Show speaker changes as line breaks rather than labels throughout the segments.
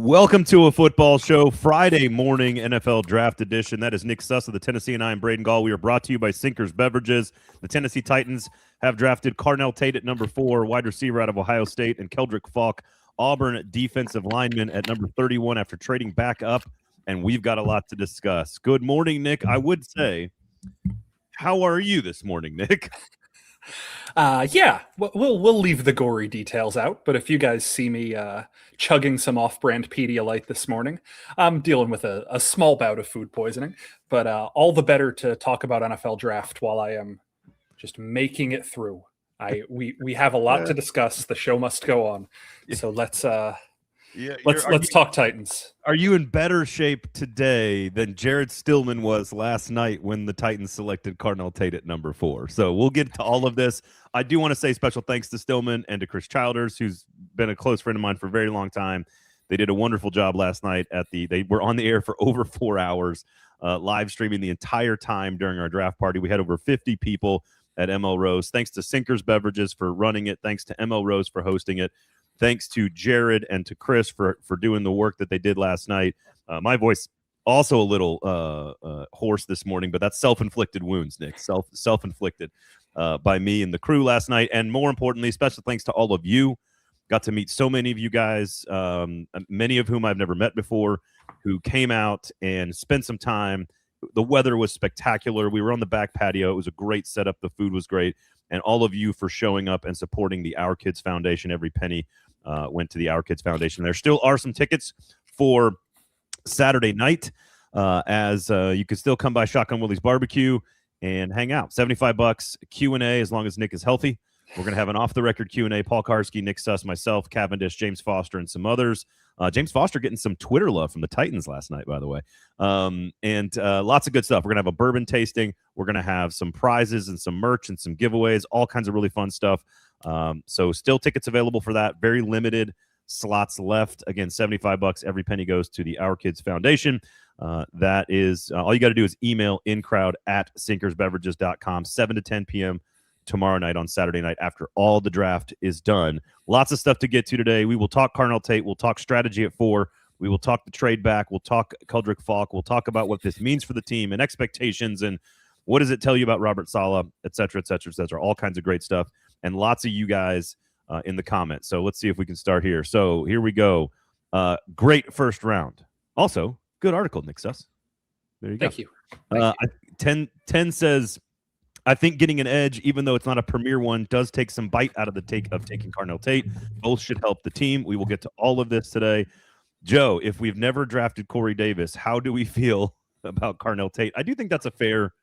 Welcome to a football show, Friday morning NFL draft edition. That is Nick Suss of the Tennessean and Braden Gall. We are brought to you by Sinkers Beverages. The Tennessee Titans have drafted Carnell Tate at number 4, wide receiver out of Ohio State, and Keldric Faulk, Auburn defensive lineman, at number 31 after trading back up, and we've got a lot to discuss. Good morning, Nick. I would say, how are you this morning, Nick?
Yeah, we'll leave the gory details out, but if you guys see me chugging some off-brand Pedialyte this morning, I'm dealing with a small bout of food poisoning, but all the better to talk about NFL draft while I am just making it through. We have a lot to discuss. The show must go on, so let's talk Titans.
Are you in better shape today than Jared Stillman was last night when the Titans selected Carnell Tate at number 4? So we'll get to all of this. I do want to say special thanks to Stillman and to Chris Childers, who's been a close friend of mine for a very long time. They did a wonderful job last night they were on the air for over 4 hours, live streaming the entire time during our draft party. We had over 50 people at ML Rose. Thanks to Sinkers Beverages for running it. Thanks to ML Rose for hosting it. Thanks to Jared and to Chris for doing the work that they did last night. My voice also a little hoarse this morning, but that's self-inflicted wounds, Nick. Self-inflicted by me and the crew last night. And more importantly, special thanks to all of you. Got to meet so many of you guys, many of whom I've never met before, who came out and spent some time. The weather was spectacular. We were on the back patio. It was a great setup. The food was great. And all of you for showing up and supporting the Our Kids Foundation. Every penny went to the Our Kids Foundation. There still are some tickets for Saturday night, as you can still come by Shotgun Willie's Barbecue and hang out. $75 Q&A as long as Nick is healthy. We're going to have an off-the-record Q&A. Paul Karski, Nick Suss, myself, Cavendish, James Foster, and some others. James Foster getting some Twitter love from the Titans last night, by the way. And lots of good stuff. We're going to have a bourbon tasting. We're going to have some prizes and some merch and some giveaways, all kinds of really fun stuff. So still tickets available for that. Very limited slots left. Again, $75. Every penny goes to the Our Kids Foundation. That is all you got to do is email incrowd@sinkersbeverages.com, 7 to 10 p.m. tomorrow night on Saturday night after all the draft is done. Lots of stuff to get to today. We will talk Carnell Tate. We'll talk strategy at 4. We will talk the trade back. We'll talk Keldric Faulk. We'll talk about what this means for the team and expectations and what does it tell you about Robert Saleh, et cetera, et cetera, et cetera. All kinds of great stuff and lots of you guys in the comments. So let's see if we can start here. So here we go. Great first round. Also, good article, Nick Suss. There you go.
Thank you. Thank
you. 10 says, I think getting an edge, even though it's not a premier one, does take some bite out of the taking Carnell Tate. Both should help the team. We will get to all of this today. Joe, if we've never drafted Corey Davis, how do we feel about Carnell Tate? I do think that's a fair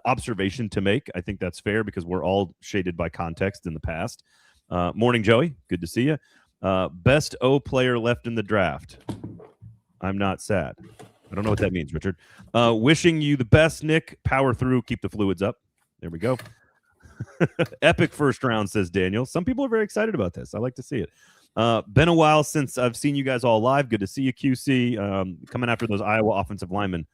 observation to make. I think that's fair because we're all shaded by context in the past. Morning, Joey. Good to see you. Best O player left in the draft. I'm not sad. I don't know what that means, Richard. Wishing you the best, Nick. Power through. Keep the fluids up. There we go. Epic first round, says Daniel. Some people are very excited about this. I like to see it. Been a while since I've seen you guys all live. Good to see you, QC. Coming after those Iowa offensive linemen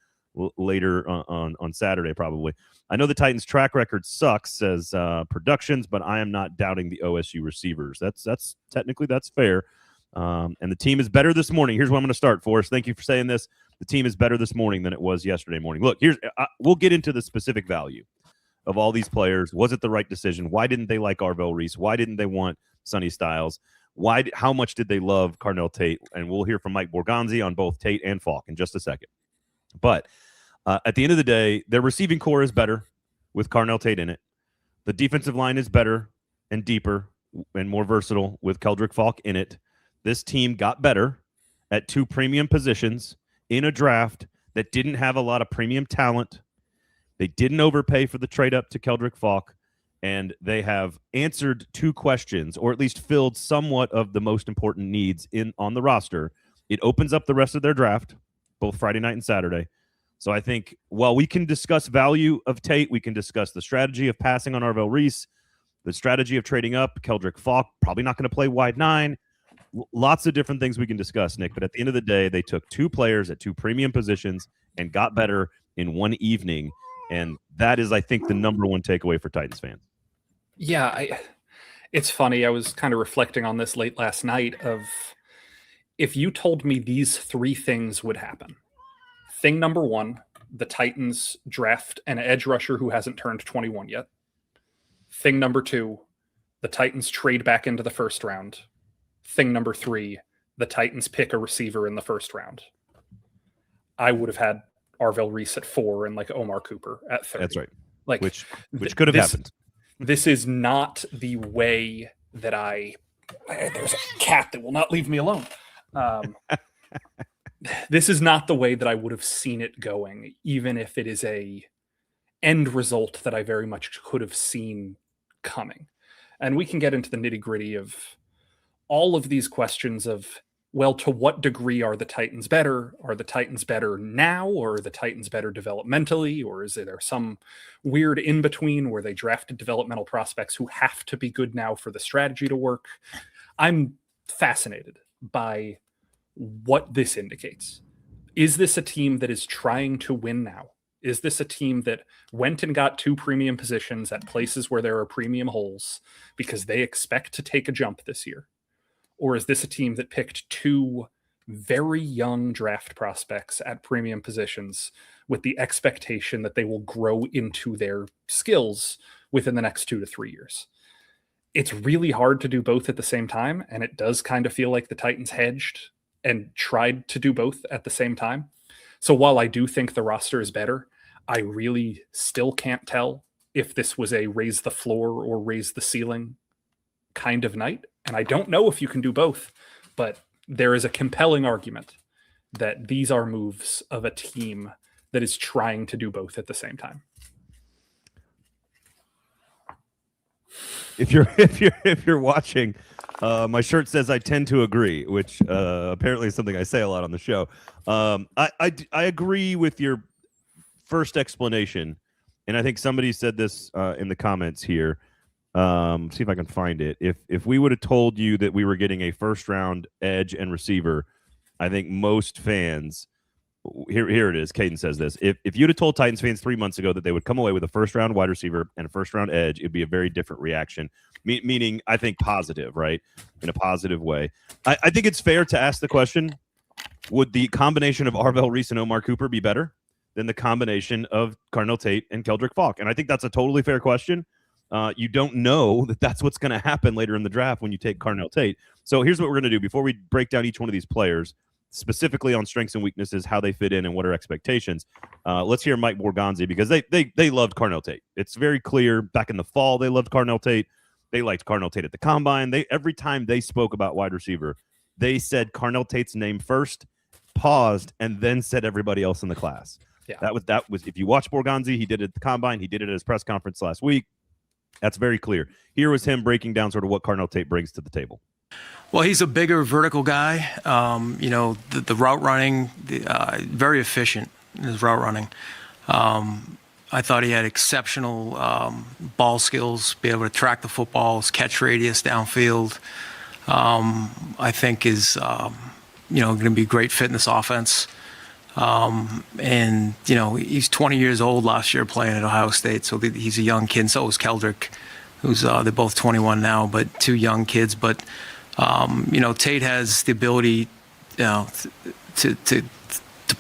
later on Saturday, probably. I know the Titans' track record sucks, says Productions, but I am not doubting the OSU receivers. That's technically that's fair. And the team is better this morning. Here's where I'm going to start, Forrest. Thank you for saying this. The team is better this morning than it was yesterday morning. Look, we'll get into the specific value of all these players. Was it the right decision? Why didn't they like Arvell Reese? Why didn't they want Sonny Styles? How much did they love Carnell Tate? And we'll hear from Mike Borgonzi on both Tate and Faulk in just a second. But at the end of the day, their receiving core is better with Carnell Tate in it. The defensive line is better and deeper and more versatile with Keldric Faulk in it. This team got better at 2 premium positions in a draft that didn't have a lot of premium talent. They didn't overpay for the trade up to Keldric Faulk, and they have answered 2 questions, or at least filled somewhat of the most important needs on the roster. It opens up the rest of their draft, both Friday night and Saturday. So I think while we can discuss value of Tate, we can discuss the strategy of passing on Arvell Reese, the strategy of trading up. Keldric Faulk probably not going to play wide 9. Lots of different things we can discuss, Nick. But at the end of the day, they took 2 players at 2 premium positions and got better in one evening. And that is, I think, the number one takeaway for Titans fans.
Yeah, it's funny. I was kind of reflecting on this late last night of If you told me these three things would happen, thing number one, the Titans draft an edge rusher who hasn't turned 21 yet. Thing number two, the Titans trade back into the first round. Thing number three, the Titans pick a receiver in the first round. I would have had Arvell Reese at 4 and like Omar Cooper at 30.
That's right.
Like
which could have happened.
This is not the way that there's a cat that will not leave me alone. This is not the way that I would have seen it going, even if it is a end result that I very much could have seen coming. And we can get into the nitty-gritty of all of these questions of, well, to what degree are the Titans better? Are the Titans better now, or are the Titans better developmentally? Or is there some weird in-between where they drafted developmental prospects who have to be good now for the strategy to work? I'm fascinated by what this indicates. Is this a team that is trying to win now? Is this a team that went and got 2 premium positions at places where there are premium holes because they expect to take a jump this year? Or is this a team that picked 2 very young draft prospects at premium positions with the expectation that they will grow into their skills within the next 2 to 3 years? It's really hard to do both at the same time, and it does kind of feel like the Titans hedged and tried to do both at the same time. So while I do think the roster is better, I really still can't tell if this was a raise the floor or raise the ceiling kind of night. And I don't know if you can do both, but there is a compelling argument that these are moves of a team that is trying to do both at the same time.
If you're watching, my shirt says I tend to agree, which apparently is something I say a lot on the show. I agree with your first explanation, and I think somebody said this in the comments here. See if I can find it. If we would have told you that we were getting a first round edge and receiver, I think most fans here it is. Caden says this. If you'd have told Titans fans 3 months ago that they would come away with a first round wide receiver and a first round edge, it'd be a very different reaction. Meaning, I think positive, right? In a positive way. I think it's fair to ask the question: would the combination of Arvell Reese and Omar Cooper be better than the combination of Carnell Tate and Keldric Faulk? And I think that's a totally fair question. You don't know that that's what's going to happen later in the draft when you take Carnell Tate. So here's what we're going to do before we break down each one of these players, specifically on strengths and weaknesses, how they fit in, and what are expectations. Let's hear Mike Borgonzi, because they loved Carnell Tate. It's very clear. Back in the fall, they loved Carnell Tate. They liked Carnell Tate at the combine. Every time they spoke about wide receiver, they said Carnell Tate's name first, paused, and then said everybody else in the class. Yeah. That was if you watch Borgonzi, he did it at the combine. He did it at his press conference last week. That's very clear. Here was him breaking down sort of what Carnell Tate brings to the table.
Well, he's a bigger vertical guy. The route running, very efficient in his route running. I thought he had exceptional ball skills, be able to track the footballs, catch radius downfield. I think is going to be a great fit in this offense. He's 20 years old last year playing at Ohio State, so he's a young kid. So is Keldric, who's they're both 21 now, but 2 young kids. But Tate has the ability, to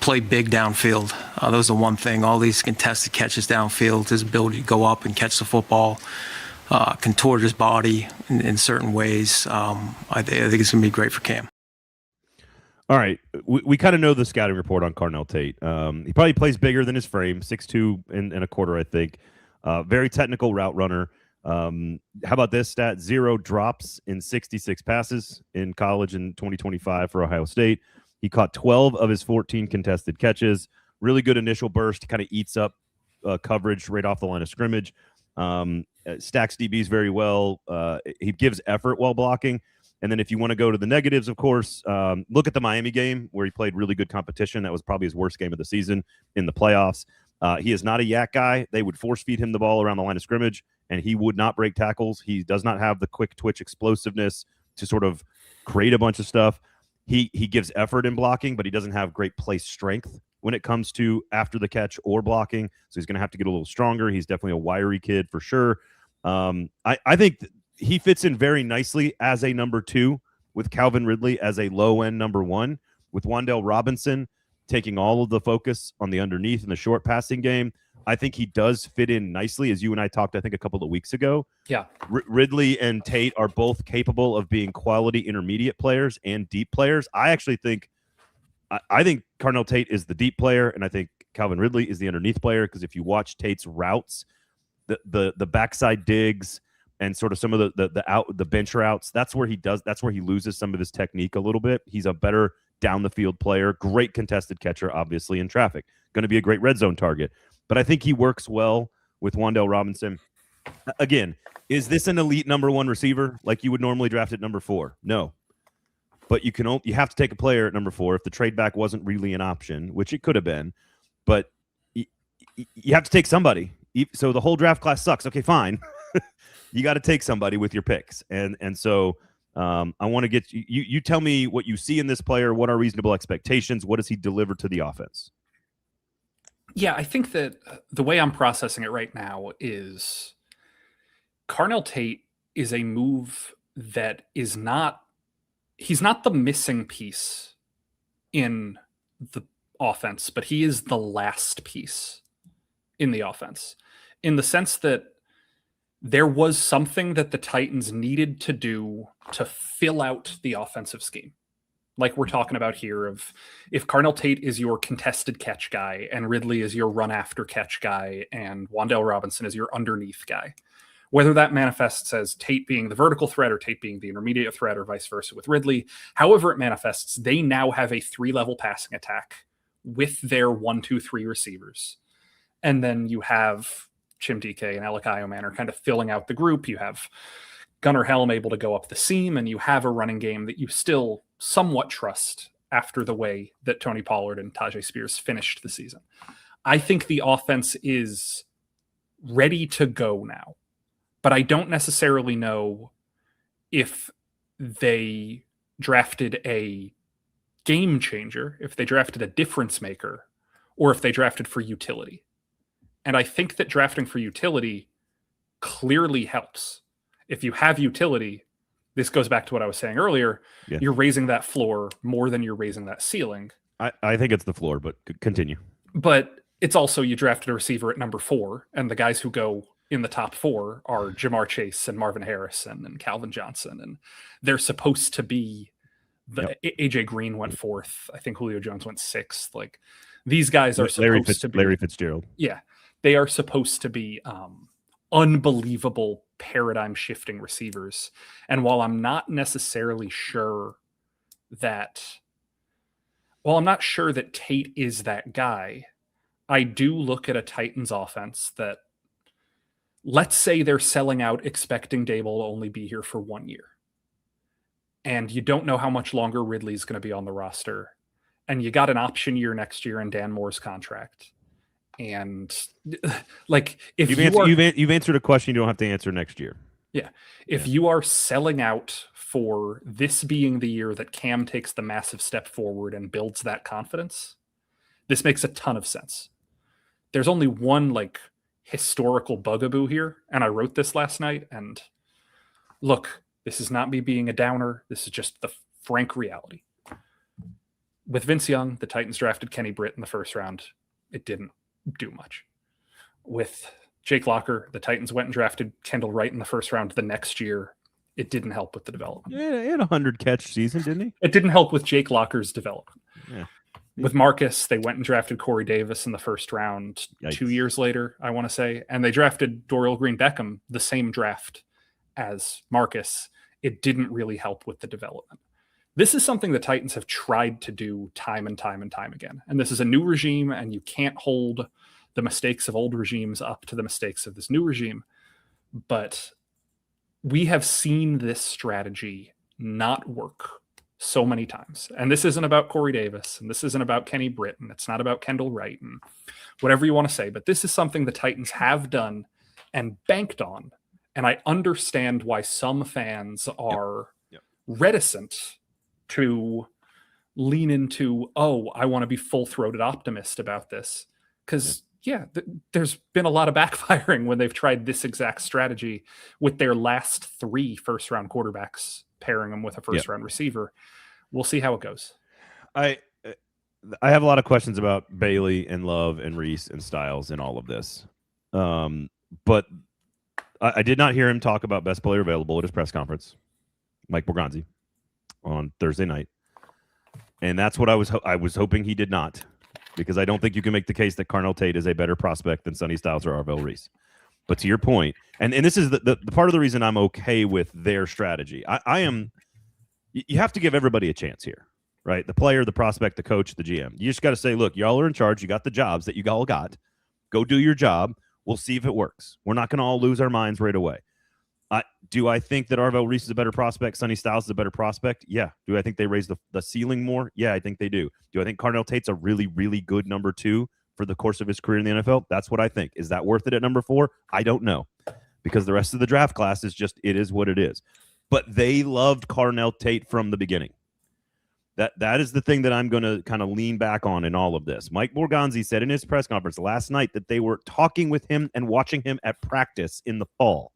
play big downfield. That was the one thing. All these contested catches downfield, his ability to go up and catch the football, contort his body in certain ways. I think it's going to be great for Cam.
All right. We kind of know the scouting report on Carnell Tate. He probably plays bigger than his frame, 6'2" and a quarter, I think. Very technical route runner. How about this stat? 0 drops in 66 passes in college in 2025 for Ohio State. He caught 12 of his 14 contested catches. Really good initial burst. Kind of eats up coverage right off the line of scrimmage. Stacks DBs very well. He gives effort while blocking. And then if you want to go to the negatives, of course, look at the Miami game where he played really good competition. That was probably his worst game of the season in the playoffs. He is not a yak guy. They would force feed him the ball around the line of scrimmage, and he would not break tackles. He does not have the quick twitch explosiveness to sort of create a bunch of stuff. He gives effort in blocking, but he doesn't have great play strength when it comes to after the catch or blocking. So he's going to have to get a little stronger. He's definitely a wiry kid for sure. I think he fits in very nicely as a number 2 with Calvin Ridley as a low-end number one, with Wan'Dale Robinson taking all of the focus on the underneath and the short passing game. I think he does fit in nicely, as you and I talked, I think, a couple of weeks ago.
Yeah.
Ridley and Tate are both capable of being quality intermediate players and deep players. I actually think Carnell Tate is the deep player, and I think Calvin Ridley is the underneath player, because if you watch Tate's routes, the backside digs and sort of some of the bench routes, that's where he loses some of his technique a little bit. He's a better down the field player, great contested catcher, obviously in traffic, going to be a great red zone target. But I think he works well with Wan'Dale Robinson. Again, is this an elite number one receiver like you would normally draft at number 4? No. But you have to take a player at number 4 if the trade back wasn't really an option, which it could have been. But you have to take somebody. So the whole draft class sucks. Okay, fine. You got to take somebody with your picks. And so I want to get you tell me what you see in this player. What are reasonable expectations? What does he deliver to the offense?
Yeah, I think that the way I'm processing it right now is Carnell Tate is a move that is not – he's not the missing piece in the offense, but he is the last piece in the offense, in the sense that there was something that the Titans needed to do to fill out the offensive scheme. Like we're talking about here, of if Carnell Tate is your contested catch guy and Ridley is your run after catch guy and Wan'Dale Robinson is your underneath guy, whether that manifests as Tate being the vertical threat or Tate being the intermediate threat or vice versa with Ridley, however it manifests, they now have a 3-level passing attack with their 1-2-3 receivers. And then you have Chim DK and Alec Ioman are kind of filling out the group. You have Gunnar Helm able to go up the seam, and you have a running game that you still somewhat trust after the way that Tony Pollard and Tajay Spears finished the season. I think the offense is ready to go now, but I don't necessarily know if they drafted a game changer, if they drafted a difference maker, or if they drafted for utility. And I think that drafting for utility clearly helps. If you have utility, this goes back to what I was saying earlier. Yeah. You're raising that floor more than you're raising that ceiling.
I think it's the floor, but continue.
But it's also, you drafted a receiver at number 4, and the guys who go in the top 4 are Jamar Chase and Marvin Harrison and Calvin Johnson, and they're supposed to be AJ Green went 4th. I think Julio Jones went 6th. Like, these guys are supposed to be
Larry Fitzgerald.
Yeah, they are supposed to be unbelievable paradigm shifting receivers. And while I'm not necessarily sure that Tate is that guy, I do look at a Titans offense that, let's say they're selling out expecting Dable to only be here for 1 year. And you don't know how much longer Ridley's going to be on the roster. And you got an option year next year in Dan Moore's contract. And like, if
you've answered a question you don't have to answer next year.
Yeah. If you are selling out for this being the year that Cam takes the massive step forward and builds that confidence, this makes a ton of sense. There's only one like historical bugaboo here. And I wrote this last night, and look, this is not me being a downer. This is just the frank reality. With Vince Young, the Titans drafted Kenny Britt in the first round. It didn't do much. With Jake Locker, the Titans went and drafted Kendall Wright in the first round the next year. It didn't help with the development.
Yeah, he had a 100-catch season, didn't he?
It didn't help with Jake Locker's development.
Yeah.
With Marcus, they went and drafted Corey Davis in the first round. Yikes. 2 years later, I want to say. And they drafted Dorial Green-Beckham the same draft as Marcus. It didn't really help with the development. This is something the Titans have tried to do time and time and time again. And this is a new regime, and you can't hold the mistakes of old regimes up to the mistakes of this new regime. But we have seen this strategy not work so many times. And this isn't about Corey Davis, and this isn't about Kenny Britt, and it's not about Kendall Wright, and whatever you want to say. But this is something the Titans have done and banked on. And I understand why some fans are reticent to lean into, I want to be full-throated optimist about this. Because, there's been a lot of backfiring when they've tried this exact strategy with their last 3 first-round quarterbacks pairing him with a first round receiver. We'll see how it goes.
I have a lot of questions about Bailey and Love and Reese and Styles and all of this. But I did not hear him talk about best player available at his press conference, Mike Borgonzi, on Thursday night. And that's what I was hoping he did not, because I don't think you can make the case that Carnell Tate is a better prospect than Sonny Styles or Arvell Reese. But to your point, and this is the part of the reason I'm okay with their strategy. You have to give everybody a chance here, right? The player, the prospect, the coach, the GM. You just got to say, look, y'all are in charge. You got the jobs that you all got. Go do your job. We'll see if it works. We're not going to all lose our minds right away. Do I think that Arvell Reese is a better prospect? Sonny Styles is a better prospect? Yeah. Do I think they raise the ceiling more? Yeah, I think they do. Do I think Carnell Tate's a really, really good number 2 for the course of his career in the NFL? That's what I think. Is that worth it at number 4? I don't know, because the rest of the draft class is just, it is what it is. But they loved Carnell Tate from the beginning. That is the thing that I'm going to kind of lean back on in all of this. Mike Borgonzi said in his press conference last night that they were talking with him and watching him at practice in the fall.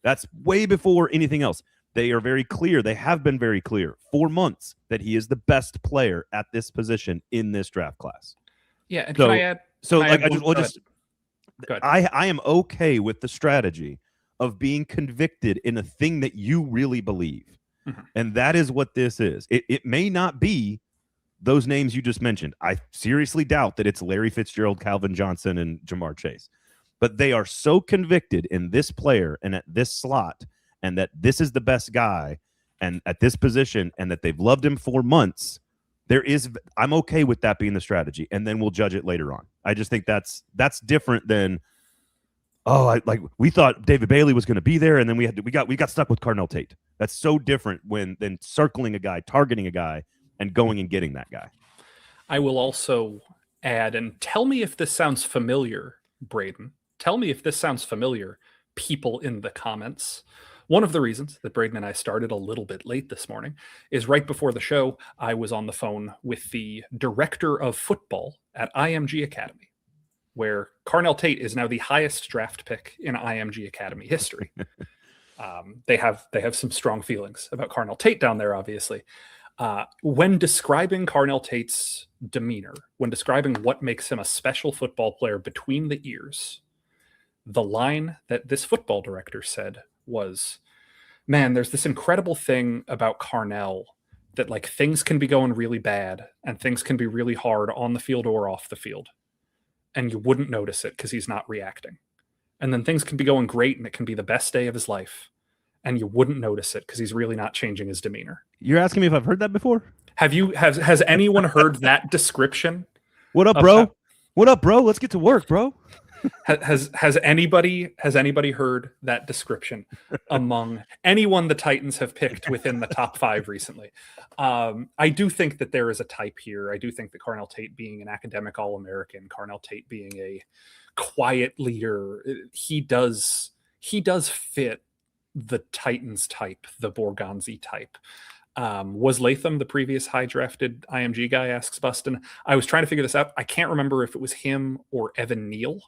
That's way before anything else. They are very clear. They have been very clear for months that he is the best player at this position in this draft class.
Yeah, and can I add?
I am okay with the strategy of being convicted in a thing that you really believe. Mm-hmm. And that is what this is. It may not be those names you just mentioned. I seriously doubt that it's Larry Fitzgerald, Calvin Johnson, and Jamar Chase. But they are so convicted in this player and at this slot, and that this is the best guy and at this position, and that they've loved him for months. I'm okay with that being the strategy, and then we'll judge it later on. I just think that's different than, we thought David Bailey was going to be there, and then we got stuck with Carnell Tate. That's so different than circling a guy, targeting a guy, and going and getting that guy.
I will also add, and tell me if this sounds familiar, Braden. Tell me if this sounds familiar, people in the comments. One of the reasons that Braden and I started a little bit late this morning is right before the show, I was on the phone with the director of football at IMG Academy, where Carnell Tate is now the highest draft pick in IMG Academy history. They have some strong feelings about Carnell Tate down there, obviously. When describing Carnell Tate's demeanor, when describing what makes him a special football player between the ears, the line that this football director said was, man, there's this incredible thing about Carnell that like things can be going really bad and things can be really hard on the field or off the field. And you wouldn't notice it because he's not reacting. And then things can be going great and it can be the best day of his life. And you wouldn't notice it because he's really not changing his demeanor.
You're asking me if I've heard that before?
Has anyone heard that description?
What up, bro? What up, bro? Let's get to work, bro.
Has anybody heard that description among anyone the Titans have picked within the top 5 recently? I do think that there is a type here. I do think that Carnell Tate being an academic All-American, Carnell Tate being a quiet leader, he does fit the Titans type, the Borgonzi type. Was Latham the previous high drafted IMG guy, asks Buston. I was trying to figure this out. I can't remember if it was him or Evan Neal.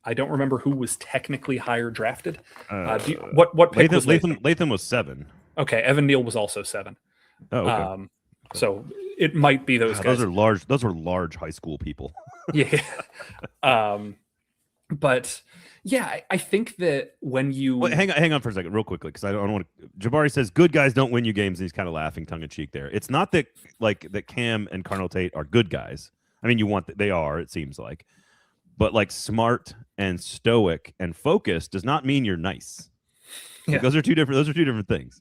I don't remember who was technically higher drafted. What pick was Latham?
Latham was 7.
Okay, Evan Neal was also 7.
Oh, okay.
So it might be those guys.
Those are large high school people.
Yeah. But yeah, I think that when you
hang on for a second, real quickly, because I don't want to. Jabari says good guys don't win you games, and he's kind of laughing tongue in cheek there. It's not that that Cam and Carnell Tate are good guys. I mean, they are. It seems like. But smart and stoic and focused does not mean you're nice. Yeah. Those are two different things.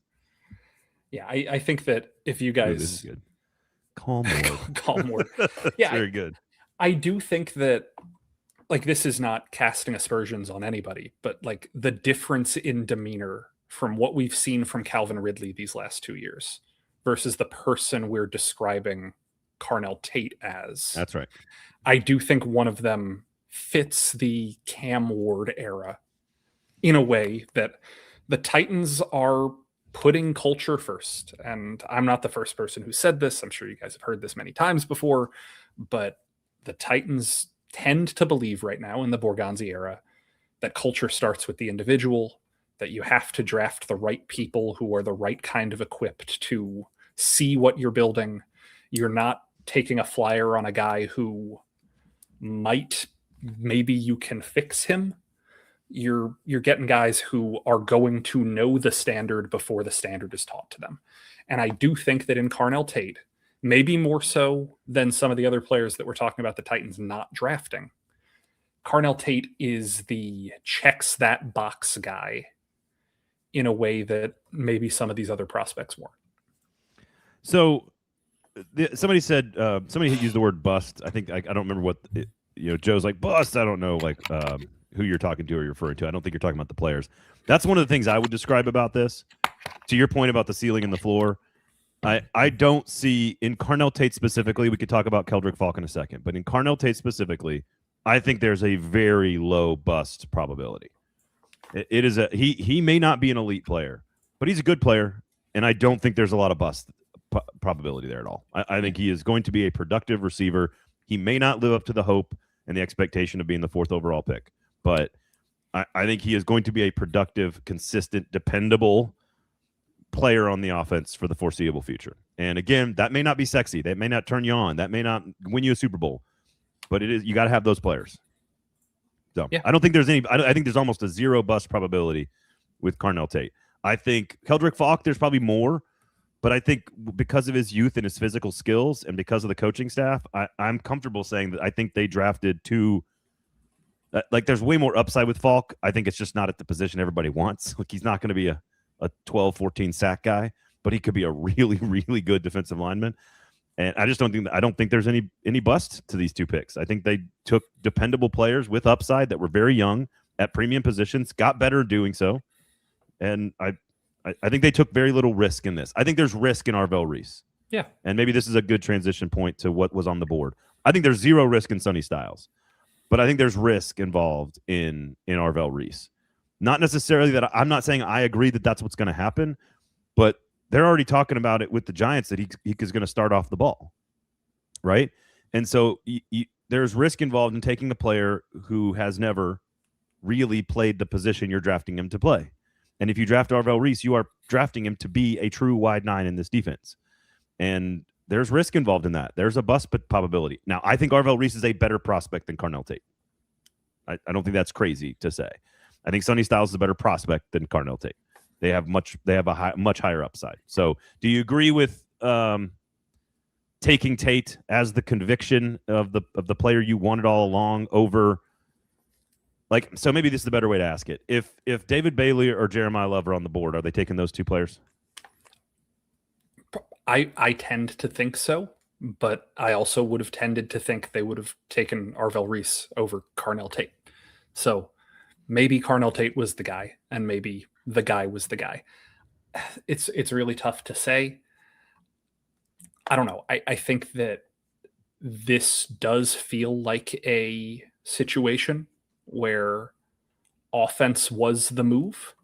Yeah, I think that if you guys
this is good. Calm word.
Calm word. Yeah,
very good.
I do think that this is not casting aspersions on anybody, but the difference in demeanor from what we've seen from Calvin Ridley these last 2 years versus the person we're describing Carnell Tate as.
That's right.
I do think one of them fits the Cam Ward era in a way that the Titans are putting culture first. And I'm not the first person who said this. I'm sure you guys have heard this many times before, but the Titans tend to believe right now in the Borgonzi era that culture starts with the individual, that you have to draft the right people who are the right kind of equipped to see what you're building. You're not taking a flyer on a guy who maybe you can fix him. You're getting guys who are going to know the standard before the standard is taught to them. And I do think that in Carnell Tate, maybe more so than some of the other players that we're talking about the Titans not drafting, Carnell Tate is the checks that box guy in a way that maybe some of these other prospects weren't.
So somebody said, somebody used the word bust. I think I don't remember what, Joe's like, bust. I don't know, like, who you're talking to or you're referring to. I don't think you're talking about the players. That's one of the things I would describe about this. To your point about the ceiling and the floor, I don't see, in Carnell Tate specifically, we could talk about Keldric Faulk in a second, but in Carnell Tate specifically, I think there's a very low bust probability. It is he may not be an elite player, but he's a good player, and I don't think there's a lot of bust probability there at all. I think he is going to be a productive receiver. He may not live up to the hope and the expectation of being the 4th overall pick, but I think he is going to be a productive, consistent, dependable player on the offense for the foreseeable future. And again, that may not be sexy. That may not turn you on. That may not win you a Super Bowl, but you got to have those players. So yeah. I don't think there's any. I think there's almost a zero bust probability with Carnell Tate. I think Keldric Faulk, there's probably more, but I think because of his youth and his physical skills and because of the coaching staff, I'm comfortable saying that I think they drafted two. Like there's way more upside with Faulk. I think it's just not at the position everybody wants. Like he's not going to be a 12, 14 sack guy, but he could be a really, really good defensive lineman. And I just don't think there's any bust to these two picks. I think they took dependable players with upside that were very young at premium positions, got better doing so. And I think they took very little risk in this. I think there's risk in Arvell Reese.
Yeah.
And maybe this is a good transition point to what was on the board. I think there's zero risk in Sonny Styles, but I think there's risk involved in Arvell Reese. Not necessarily that I'm not saying I agree that that's what's going to happen, but they're already talking about it with the Giants that he is going to start off the ball, right? And so there's risk involved in taking a player who has never really played the position you're drafting him to play. And if you draft Arvell Reese, you are drafting him to be a true wide 9 in this defense. And there's risk involved in that. There's a bust probability. Now, I think Arvell Reese is a better prospect than Carnell Tate. I don't think that's crazy to say. I think Sonny Styles is a better prospect than Carnell Tate. They have a much higher upside. So, do you agree with taking Tate as the conviction of the player you wanted all along over? Like, so maybe this is the better way to ask it. If David Bailey or Jeremiah Love are on the board, are they taking those two players?
I tend to think so, but I also would have tended to think they would have taken Arvell Reese over Carnell Tate. So maybe Carnell Tate was the guy, and maybe the guy was the guy. It's really tough to say. I don't know. I think that this does feel like a situation where offense was the move,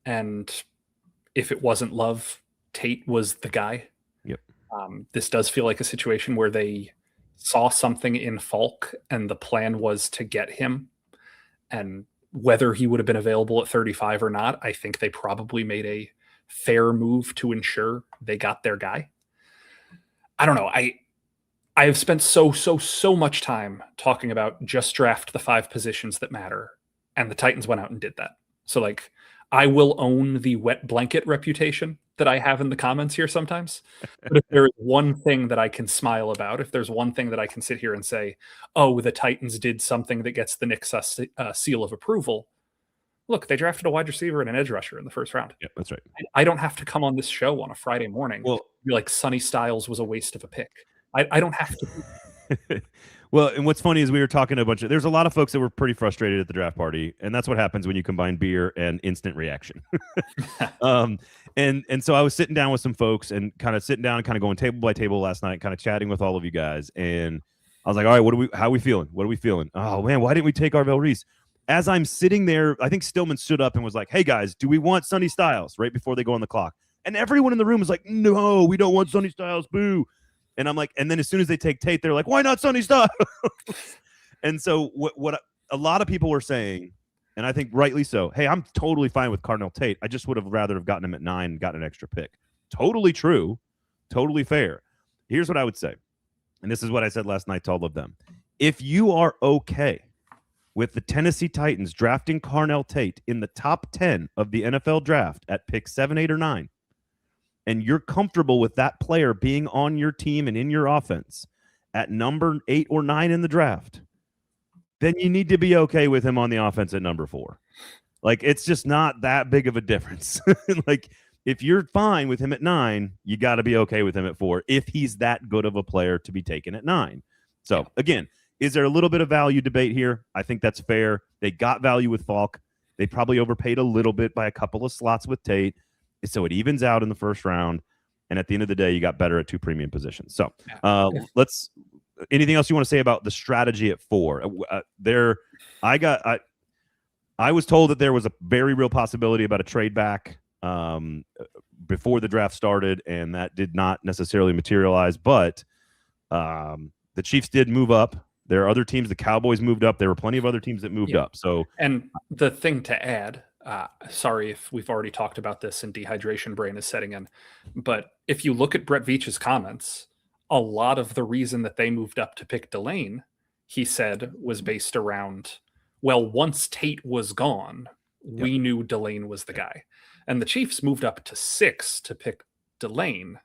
and if it wasn't Love, Tate was the guy.
Yep.
This does feel like a situation where they saw something in Faulk, and the plan was to get him. And whether he would have been available at 35 or not, I think they probably made a fair move to ensure they got their guy. I don't know. I have spent so much time talking about just draft the 5 positions that matter, and the Titans went out and did that. So, like, I will own the wet blanket reputation that I have in the comments here sometimes. But if there is one thing that I can smile about, if there's one thing that I can sit here and say, oh, the Titans did something that gets the Nick Suss seal of approval. Look, they drafted a wide receiver and an edge rusher in the first round.
Yeah, that's right.
I don't have to come on this show on a Friday morning.
Well,
be like, Sonny Styles was a waste of a pick. I don't have to.
Well, and what's funny is we were talking to there's a lot of folks that were pretty frustrated at the draft party, and that's what happens when you combine beer and instant reaction. And so I was sitting down with some folks and kind of going table by table last night, kind of chatting with all of you guys, and I was like, all right, how are we feeling? What are we feeling? Oh man, why didn't we take Arvell Reese? As I'm sitting there, I think Stillman stood up and was like, hey guys, do we want Sonny Styles right before they go on the clock? And everyone in the room was like, no, we don't want Sonny Styles, boo. And I'm like, and then as soon as they take Tate, they're like, why not Sonny Styles? And so what a lot of people were saying and I think rightly so. Hey, I'm totally fine with Carnell Tate. I just would have rather have gotten him at 9 and gotten an extra pick. Totally true. Totally fair. Here's what I would say, and this is what I said last night to all of them. If you are okay with the Tennessee Titans drafting Carnell Tate in the top 10 of the NFL draft at pick 7, 8, or 9, and you're comfortable with that player being on your team and in your offense at number 8 or 9 in the draft, then you need to be okay with him on the offense at number 4. Like, it's just not that big of a difference. Like, if you're fine with him at 9, you got to be okay with him at 4 if he's that good of a player to be taken at 9. So, again, is there a little bit of value debate here? I think that's fair. They got value with Faulk. They probably overpaid a little bit by a couple of slots with Tate. So it evens out in the first round. And at the end of the day, you got better at 2 premium positions. So let's – anything else you want to say about the strategy at 4? I was told that there was a very real possibility about a trade back before the draft started, and that did not necessarily materialize. But the Chiefs did move up. There are other teams. The Cowboys moved up. There were plenty of other teams that moved up. So,
and the thing to add, sorry if we've already talked about this and dehydration brain is setting in, but if you look at Brett Veach's comments, a lot of the reason that they moved up to pick Delane, he said, was based around, well, once Tate was gone, we knew Delane was the guy. And the Chiefs moved up to 6 to pick Delane.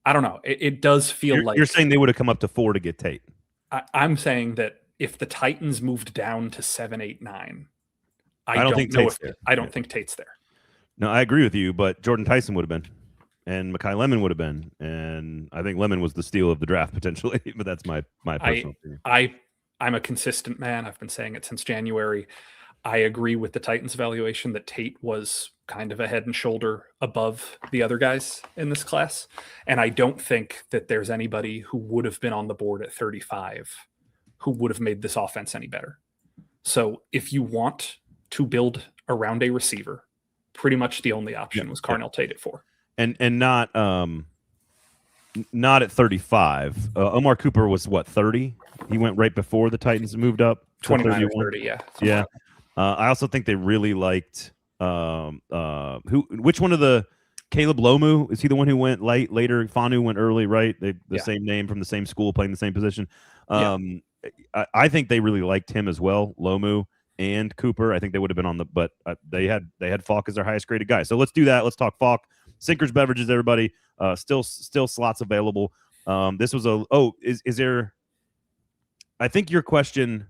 I don't know. It does feel like...
You're saying they would have come up to 4 to get Tate.
I'm saying that if the Titans moved down to 7, 8, 9, I don't think Tate's there.
No, I agree with you, but Jordan Tyson would have been, and Mekhi Lemon would have been, and I think Lemon was the steal of the draft potentially. But that's my personal opinion.
I'm a consistent man. I've been saying it since January. I agree with the Titans' evaluation that Tate was kind of a head and shoulder above the other guys in this class. And I don't think that there's anybody who would have been on the board at 35 who would have made this offense any better. So if you want to build around a receiver, pretty much the only option was Carnell Tate at 4.
And not at 35. Omar Cooper was what, 30? He went right before the Titans moved up.
29 or 30, yeah.
Yeah. I also think they really liked which one of the Caleb Lomu, is he the one who went later? Fanu went early, right? The same name from the same school, playing the same position. I think they really liked him as well, Lomu and Cooper. I think they would have been on but they had Faulk as their highest graded guy. So let's do that. Let's talk Faulk. Sinkers Beverages, everybody. Still slots available. This was is there? I think your question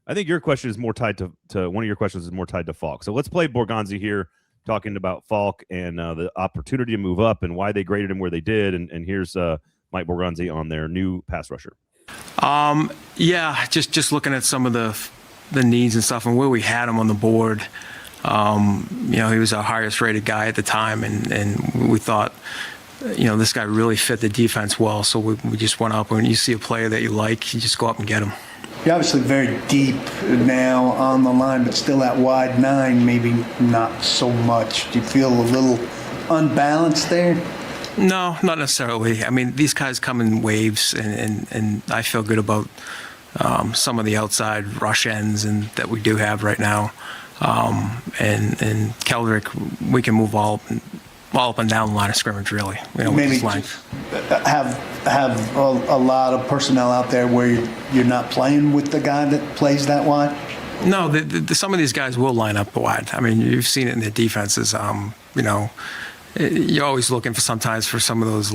is more tied to one of your questions is more tied to Faulk. So let's play Borgonzi here, talking about Faulk and the opportunity to move up and why they graded him where they did. And here's Mike Borgonzi on their new pass rusher.
Just looking at some of the needs and stuff and where we had him on the board. He was our highest rated guy at the time, and we thought, this guy really fit the defense well. So we just went up. When you see a player that you like, you just go up and get him.
You're obviously very deep now on the line, but still at wide 9, maybe not so much. Do you feel a little unbalanced there?
No, not necessarily. I mean, these guys come in waves, and I feel good about some of the outside rush ends that we do have right now. And Keldric, we can move all up and down the line of scrimmage, really.
Maybe have a lot of personnel out there where you're not playing with the guy that plays that wide?
No, some of these guys will line up wide. I mean, you've seen it in their defenses. You're always looking for sometimes for some of those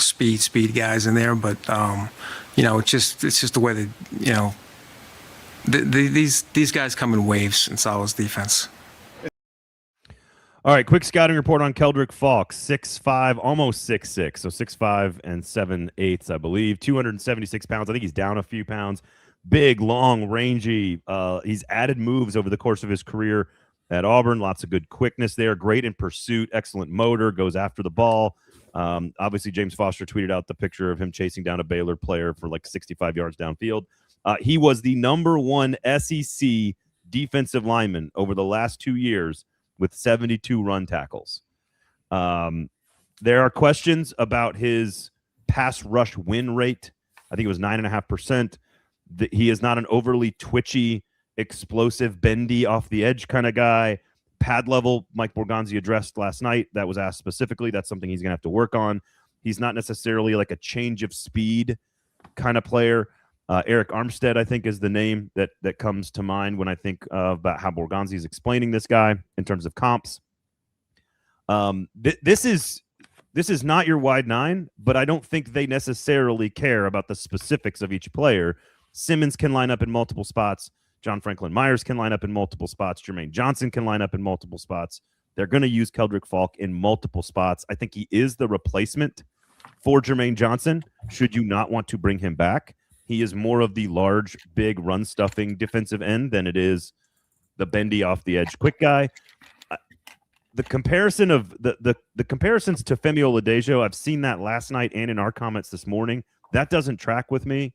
speed guys in there, but it's just the way that these guys come in waves in Salah's defense.
All right, quick scouting report on Keldric Faulk, 6'5", almost 6'6", so 6'5" and 7/8, I believe, 276 pounds. I think he's down a few pounds. Big, long, rangy. He's added moves over the course of his career at Auburn. Lots of good quickness there. Great in pursuit. Excellent motor. Goes after the ball. Obviously, James Foster tweeted out the picture of him chasing down a Baylor player for like 65 yards downfield. He was the #1 SEC defensive lineman over the last 2 years with 72 run tackles. There are questions about his pass rush win rate. I think it was 9.5%. He is not an overly twitchy explosive, bendy, off the edge kind of guy. Pad level, Mike Borgonzi addressed last night. That was asked specifically. That's something he's going to have to work on. He's not necessarily like a change of speed kind of player. Eric Armstead, I think, is the name that comes to mind when I think about how Borgonzi is explaining this guy in terms of comps. This is not your wide nine, but I don't think they necessarily care about the specifics of each player. Simmons can line up in multiple spots. John Franklin Myers can line up in multiple spots. Jermaine Johnson can line up in multiple spots. They're going to use Keldric Faulk in multiple spots. I think he is the replacement for Jermaine Johnson, should you not want to bring him back. He is more of the large, big, run-stuffing defensive end than it is the bendy, off-the-edge quick guy. The comparison of the comparisons to Femi Oladejo, I've seen that last night and in our comments this morning. That doesn't track with me.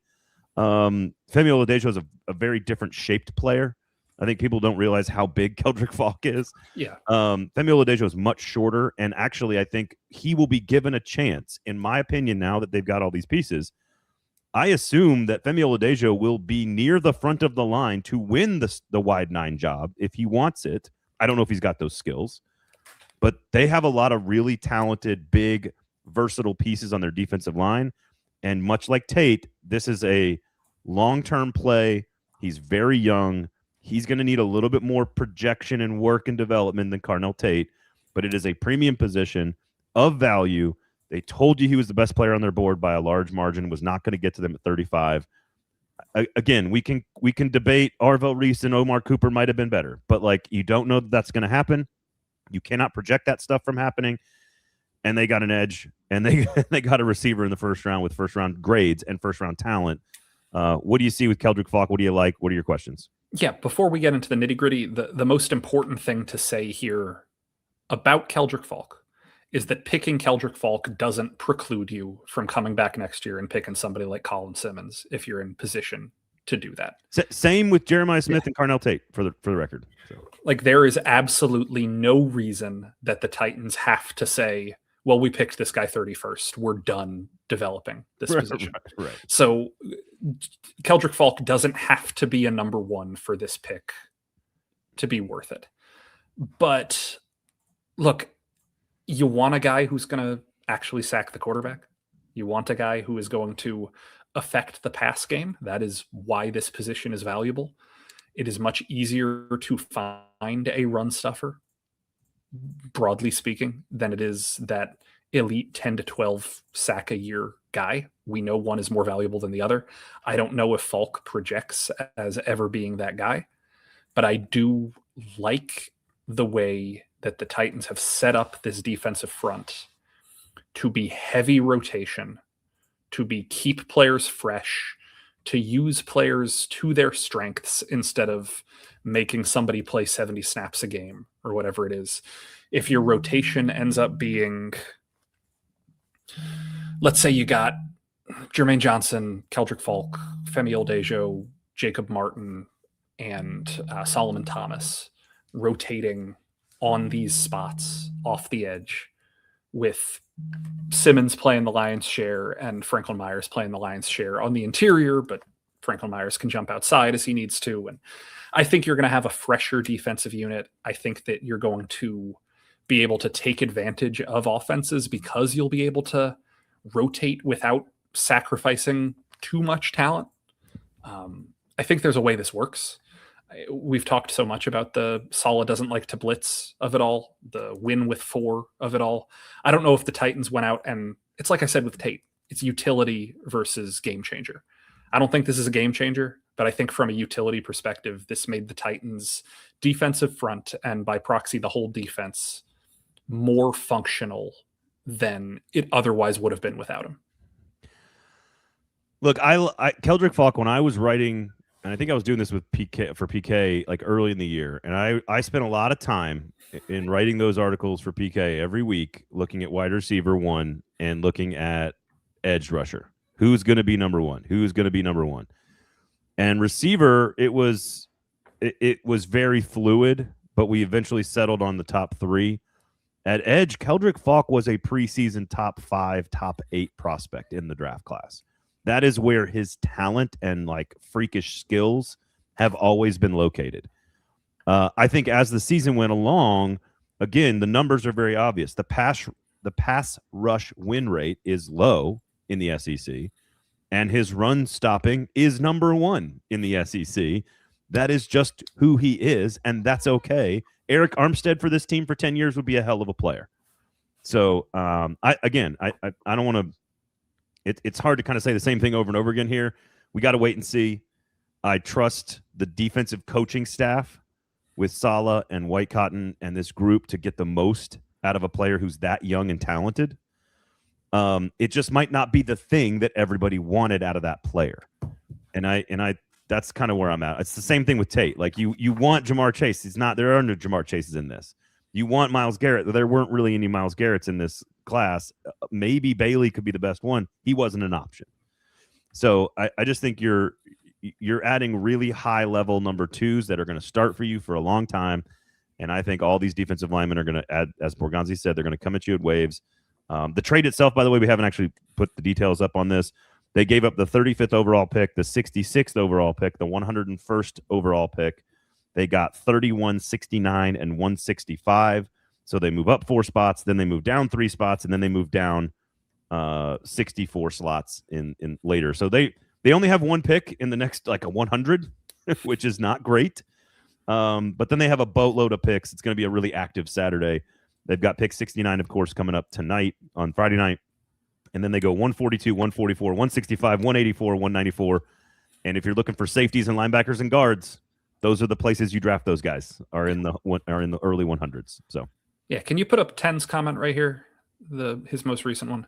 Femi Oladejo is a very different shaped player. I think people don't realize how big Keldric Faulk is.
Yeah.
Femi Oladejo is much shorter, and actually I think he will be given a chance, in my opinion, now that they've got all these pieces. I assume that Femi Oladejo will be near the front of the line to win the wide nine job if he wants it. I don't know if he's got those skills, but they have a lot of really talented, big, versatile pieces on their defensive line. And much like Tate, this is a long-term play. He's very young. He's going to need a little bit more projection and work and development than Carnell Tate, but it is a premium position of value. They told you he was the best player on their board by a large margin, was not going to get to them at 35. Again, we can debate Arvell Reese and Omar Cooper might have been better, but like you don't know that that's going to happen. You cannot project that stuff from happening. And they got an edge, and they got a receiver in the first round with first-round grades and first-round talent. What do you see with Keldric Faulk? What do you like? What are your questions?
Yeah, before we get into the nitty-gritty, the most important thing to say here about Keldric Faulk is that picking Keldric Faulk doesn't preclude you from coming back next year and picking somebody like Colin Simmons if you're in position to do that.
Same with Jeremiah Smith and Carnell Tate, for the record. So.
Like, there is absolutely no reason that the Titans have to say, well, we picked this guy 31st. We're done developing this position.
Right.
So Keldric Faulk doesn't have to be a number one for this pick to be worth it. But look, you want a guy who's going to actually sack the quarterback. You want a guy who is going to affect the pass game. That is why this position is valuable. It is much easier to find a run stuffer, broadly speaking, than it is that elite 10 to 12 sack a year guy. We know one is more valuable than the other. I don't know if Faulk projects as ever being that guy, but I do like the way that the Titans have set up this defensive front to be heavy rotation, to be keep players fresh, to use players to their strengths instead of making somebody play 70 snaps a game or whatever it is. If your rotation ends up being, let's say you got Jermaine Johnson, Keldric Faulk, Femi Oladejo, Jacob Martin, and Solomon Thomas rotating on these spots off the edge, with Simmons playing the lion's share and Franklin Myers playing the lion's share on the interior, but Franklin Myers can jump outside as he needs to. And I think you're going to have a fresher defensive unit. I think that you're going to be able to take advantage of offenses because you'll be able to rotate without sacrificing too much talent. I think there's a way this works. We've talked so much about the Saleh doesn't like to blitz of it all, the win with 4 of it all. I don't know if the Titans went out and it's like I said with Tate, it's utility versus game changer. I don't think this is a game changer, but I think from a utility perspective, this made the Titans defensive front and by proxy, the whole defense more functional than it otherwise would have been without him.
Look, I Keldric Faulk, when I was writing, and I think I was doing this with PK like early in the year, and I spent a lot of time in writing those articles for PK every week, looking at wide receiver 1 and looking at edge rusher. Who's going to be number 1? Who's going to be number 1? And receiver, it was very fluid, but we eventually settled on the top 3. At edge, Keldric Faulk was a preseason top 5, top 8 prospect in the draft class. That is where his talent and like freakish skills have always been located. I think as the season went along, again, the numbers are very obvious. The pass rush win rate is low in the SEC, and his run stopping is number 1 in the SEC. That is just who he is, and that's okay. Eric Armstead for this team for 10 years would be a hell of a player. So, I don't want to. It's hard to kind of say the same thing over and over again here. We got to wait and see. I trust the defensive coaching staff with Saleh and White Cotton and this group to get the most out of a player who's that young and talented. It just might not be the thing that everybody wanted out of that player. And I that's kind of where I'm at. It's the same thing with Tate. Like you want Jamar Chase. There are no Jamar Chases in this. You want Myles Garrett. There weren't really any Myles Garretts in this class. Maybe Bailey could be the best one. He wasn't an option. So I just think you're adding really high level number 2s that are going to start for you for a long time. And I think all these defensive linemen are going to add, as Borgonzi said, they're going to come at you at waves. The trade itself, by the way, we haven't actually put the details up on this. They gave up the 35th overall pick, the 66th overall pick, the 101st overall pick. They got 31, 69, and 165. So they move up 4 spots, then they move down 3 spots, and then they move down 64 slots in later. So they only have 1 pick in the next like a 100, which is not great. But then they have a boatload of picks. It's going to be a really active Saturday. They've got pick 69, of course, coming up tonight on Friday night. And then they go 142, 144, 165, 184, 194. And if you're looking for safeties and linebackers and guards, those are the places you draft those guys are in the early 100s. So
yeah, can you put up 10's comment right here? His most recent one.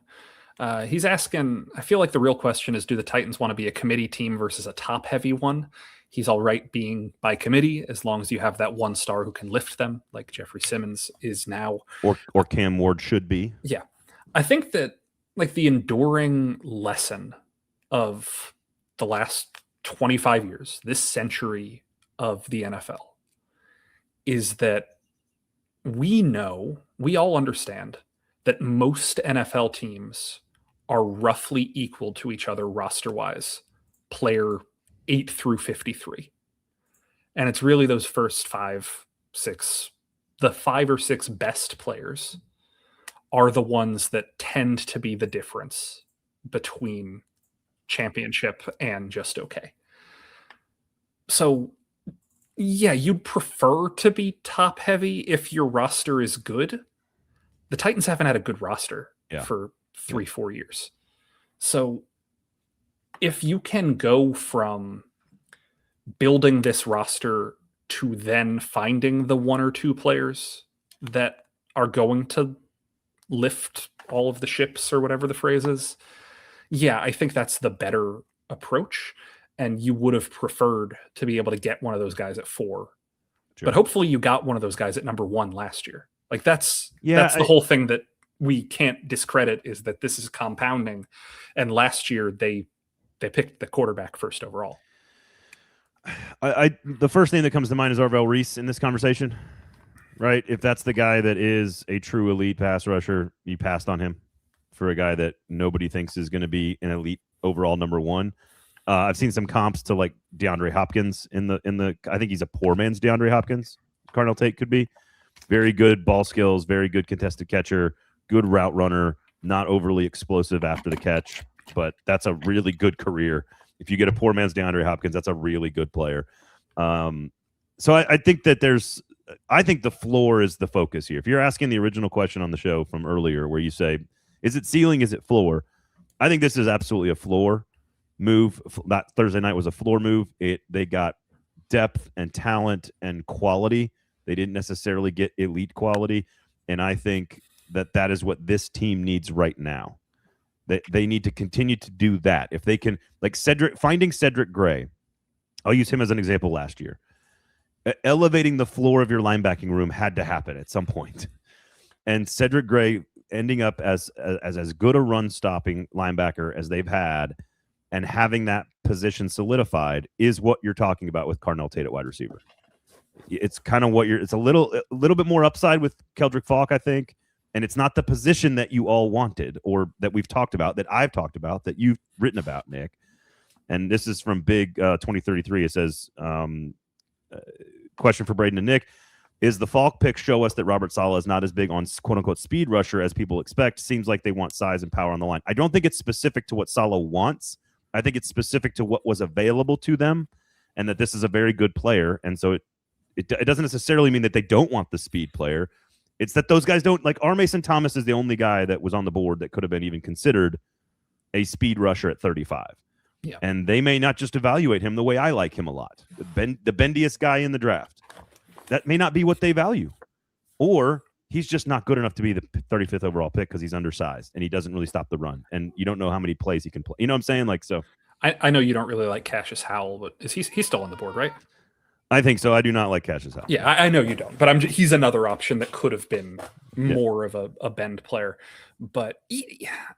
He's asking, I feel like the real question is, do the Titans want to be a committee team versus a top-heavy one? He's all right being by committee as long as you have that 1 star who can lift them, like Jeffrey Simmons is now.
Or Cam Ward should be.
Yeah. I think that like the enduring lesson of the last 25 years, this century of the NFL, is that we all understand that most NFL teams are roughly equal to each other roster-wise, player 8 through 53. And it's really those first 5, 6, the 5 or 6 best players are the ones that tend to be the difference between championship and just okay. So yeah, you'd prefer to be top heavy if your roster is good. The Titans haven't had a good roster for 3-4 years. So if you can go from building this roster to then finding the 1 or 2 players that are going to lift all of the ships or whatever the phrase is, yeah, I think that's the better approach. And you would have preferred to be able to get one of those guys at 4. Sure. But hopefully you got one of those guys at number 1 last year. Like that's the whole thing that we can't discredit, is that this is compounding. And last year they picked the quarterback first overall.
The first name that comes to mind is Arvell Reese in this conversation, right? If that's the guy that is a true elite pass rusher, you passed on him for a guy that nobody thinks is going to be an elite overall number 1. I've seen some comps to like DeAndre Hopkins in the. I think he's a poor man's DeAndre Hopkins. Carnell Tate could be very good ball skills, very good contested catcher, good route runner, not overly explosive after the catch, but that's a really good career. If you get a poor man's DeAndre Hopkins, that's a really good player. So I think that I think the floor is the focus here. If you're asking the original question on the show from earlier, where you say, is it ceiling, is it floor? I think this is absolutely a floor move. That Thursday night was a floor move. They got depth and talent and quality. They didn't necessarily get elite quality. And I think that is what this team needs right now. They need to continue to do that. If they can, like finding Cedric Gray, I'll use him as an example last year. Elevating the floor of your linebacking room had to happen at some point. And Cedric Gray ending up as good a run-stopping linebacker as they've had, and having that position solidified is what you're talking about with Carnell Tate at wide receiver. It's kind of it's a little bit more upside with Keldric Faulk, I think. And it's not the position that you all wanted, or that we've talked about, that I've talked about, that you've written about, Nick. And this is from Big 2033. It says, question for Braden and Nick. Is the Faulk pick show us that Robert Saleh is not as big on quote-unquote speed rusher as people expect? Seems like they want size and power on the line. I don't think it's specific to what Saleh wants. I think it's specific to what was available to them, and that this is a very good player. And so it doesn't necessarily mean that they don't want the speed player. It's that those guys don't, like R. Mason Thomas is the only guy that was on the board that could have been even considered a speed rusher at 35.
Yeah.
And they may not just evaluate him the way I like him a lot. The bendiest guy in the draft. That may not be what they value. Or he's just not good enough to be the 35th overall pick because he's undersized and he doesn't really stop the run. And you don't know how many plays he can play. You know what I'm saying? Like, so
I know you don't really like Cassius Howell, but he's still on the board, right?
I think so. I do not like Cassius Howell.
Yeah, I know you don't, but he's another option that could have been more of a bend player. But